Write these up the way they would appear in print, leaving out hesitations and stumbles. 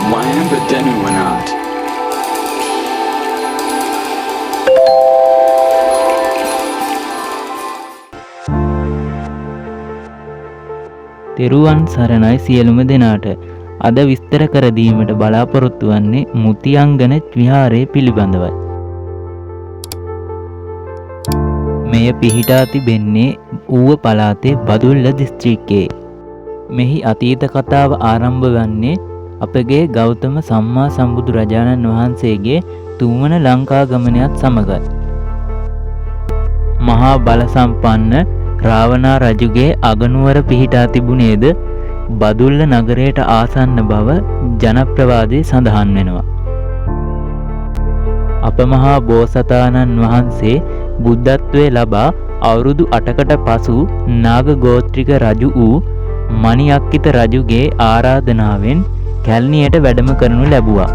වයඹ දැනුවනාත් තෙරුවන් සරණයි සියලුම දෙනාට. අද විස්තර කර දීමට බලාපොරොත්තු වන්නේ මුතියංගන විහාරය පිළිබඳවයි. මෙය පිහිටා තිබෙන්නේ ඌව පළාතේ බදුල්ල දිස්ත්‍රික්කයේ. මෙහි අතීත කතාව ආරම්භ වන්නේ අපගේ ගෞතම සම්මා සම්බුදුරජාණන් වහන්සේගේ තුන්වන ලංකා ගමනයත් සමගයි. මහා බල සම්පන්න රාවණා රජුගේ අගනුවර පිහිටා තිබුණේද බදුල්ල නගරයට ආසන්න බව ජනප්‍රවාදයේ සඳහන් වෙනවා. අප මහා බෝසතාණන් වහන්සේ බුද්ධත්වයේ ලබා අවුරුදු 8කට පසු නාග ගෝත්‍රික රජු වූ මණිඅක්කිත රජුගේ ආරාධනාවෙන් කැලණියට වැඩම කරනු ලැබුවා.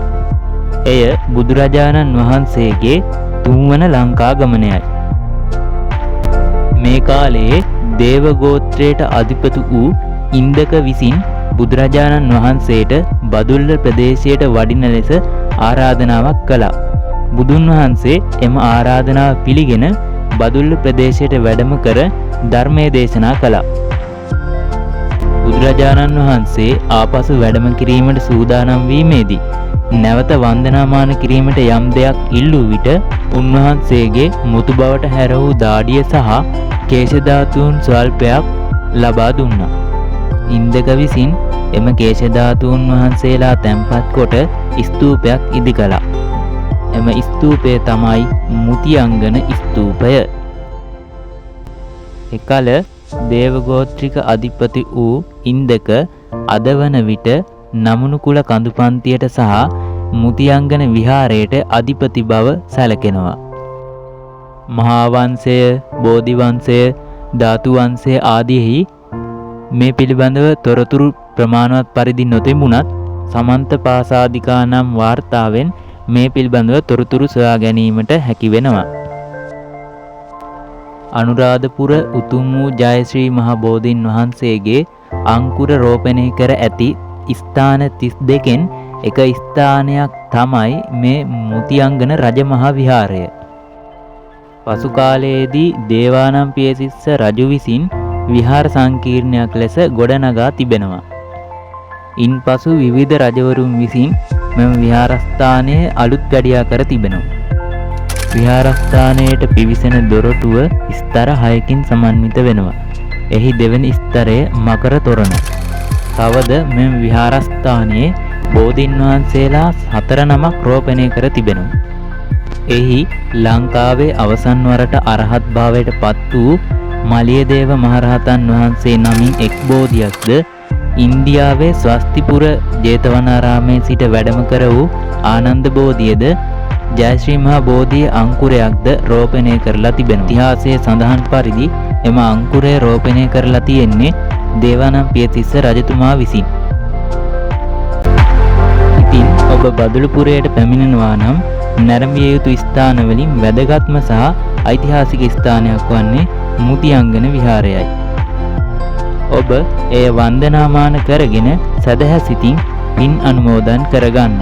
එය බුදුරජාණන් වහන්සේගේ තුන්වන ලංකා ගමනයයි. මේ කාලයේ දේව ගෝත්‍රයට අධිපති වූ ඉන්දක විසින් බුදුරජාණන් වහන්සේට බදුල්ල ප්‍රදේශයට වඩින ලෙස ආරාධනාවක් කළා. බුදුන් වහන්සේ එම ආරාධනාව පිළිගෙන බදුල්ල ප්‍රදේශයට වැඩම කර ධර්මයේ දේශනා කළා. බුදුරජාණන් වහන්සේ ආපසු වැඩම කිරීමට සූදානම් වීමේදී නැවත වන්දනාමාන කිරීමට යම් දෙයක් ඉල්ලූ විට උන්වහන්සේගේ මුතු බවට හැර වූ දාඩිය සහ කේශ ධාතුන් ස්වල්පයක් ලබා දුන්නා. ඉන්දක විසින් එම කේශ ධාතුන් වහන්සේලා තැන්පත් කොට ස්තූපයක් ඉදි කළා. එම ස්තූපය තමයි මුතියංගන ස්තූපය. එකල දේවගෝත්‍රික අධිපති වූ ඉන්දක අද වන විට නමුණු කුල කඳු පන්තියට සහ මුතියංගන විහාරයට අධිපති බව සැලකෙනවා. මහා වංශය, බෝධි වංශය, ධාතු වංශය ආදීෙහි මේ පිළිබඳව තොරතුරු ප්‍රමාණවත් පරිදි නොතිබුණත් සමන්ත පාසාදිකා නම් වාර්තාවෙන් මේ පිළිබඳව තොරතුරු සොයා ගැනීමට හැකි වෙනවා. අනුරාධපුර උතුම් වූ ජයශ්‍රී මහ බෝධීන් වහන්සේගේ අංකුර රෝපණය කර ඇති ස්ථාන 32කින් එක ස්ථානයක් තමයි මේ මුතියංගන රජමහා විහාරය. පසු කාලයේදී දේවානම්පියතිස්ස රජු විසින් විහාර සංකීර්ණයක් ලෙස ගොඩනගා තිබෙනවා. ඉන්පසු විවිධ රජවරුන් විසින් මෙම විහාරස්ථානයේ අලුත් වැඩියා කර තිබෙනවා. විහාරස්ථානයට පිවිසෙන දොරටුව ස්තර 6කින් සමන්විත වෙනවා. එහි දෙවැනි ස්තරය මකර තොරණ. තවද මෙම විහාරස්ථානයේ බෝධීන් වහන්සේලා 4 නමක් රෝපණය කර තිබෙනවා. එහි ලංකාවේ අවසන් වරට අරහත් භාවයට පත් වූ මලියදේව මහරහතන් වහන්සේ නමින් එක් බෝධියක්ද, ඉන්දියාවේ ස්වස්තිපුර ජේතවනාරාමයේ සිට වැඩම කර වූ ආනන්ද බෝධියද, ජයශ්‍රී මහා බෝධියේ අංකුරයක්ද රෝපණය කරලා තිබෙනවා. ඉතිහාසයේ සඳහන් පරිදි එම අංකුරය රෝපණය කරලා තියෙන්නේ දේවානම්පියතිස්ස රජතුමා විසින්. ඉතින් ඔබ බදුලුපුරයට පැමිණෙනවා නම් නැරඹිය යුතු ස්ථානවලින් වැදගත්ම සහ ඓතිහාසික ස්ථානයක් වන්නේ මුතියංගන විහාරයයි. ඔබ එය වන්දනාමාන කරගෙන සදහැ සිතින් පින් අනුමෝදන් කරගන්න.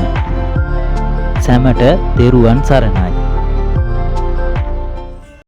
සැමට තෙරුවන් සරණයි.